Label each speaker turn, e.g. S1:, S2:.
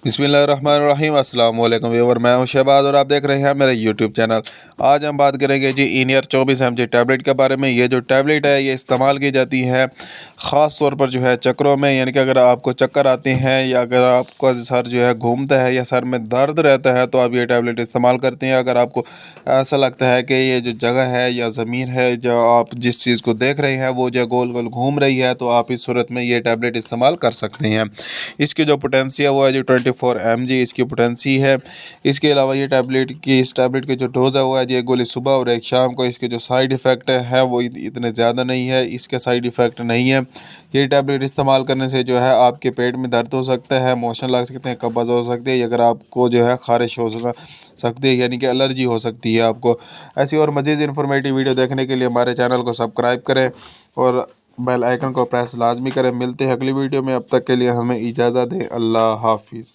S1: बिस्मिल्लाहिर्रहमानिर्रहीम अस्सलाम वालेकुम व्यूअर, मैं हूं शहबाज और आप देख रहे हैं मेरा यूट्यूब चैनल। आज हम बात करेंगे जी इनियर 24 mg टैबलेट के बारे में। ये जो टैबलेट है ये इस्तेमाल की जाती है ख़ास तौर पर जो है चक्करों में, यानी कि अगर आपको चक्कर आते हैं या अगर आपका सर जो है घूमता है या सर में दर्द रहता है तो आप ये टैबलेट इस्तेमाल करते हैं। अगर आपको ऐसा लगता है कि ये जो जगह है या ज़मीन है जो आप जिस चीज़ को देख रहे हैं वो जो गोल गोल घूम रही है तो आप इस सूरत में ये टैबलेट इस्तेमाल कर सकते हैं। इसकी जो पोटेंसी है वो है जो 24 mg इसकी पोटेंसी है। इसके अलावा ये इस टैबलेट की जो डोज़ है वो है जी एक गोली सुबह और एक शाम को। इसके जो साइड इफ़ेक्ट है वो इतने ज़्यादा नहीं है, इसके साइड इफ़ेक्ट नहीं है। ये टैबलेट इस्तेमाल करने से जो है आपके पेट में दर्द हो सकता है, मोशन लग सकते हैं, कब्ज़ हो सकती है, अगर आपको जो है ख़ारिश हो सकती है यानी कि एलर्जी हो सकती है आपको। ऐसी और मज़ीद इन्फॉर्मेटिव वीडियो देखने के लिए हमारे चैनल को सब्सक्राइब करें और बेल आइकन को प्रेस लाजमी करें। मिलते हैं अगली वीडियो में, अब तक के लिए हमें इजाज़त दें। अल्लाह हाफिज़।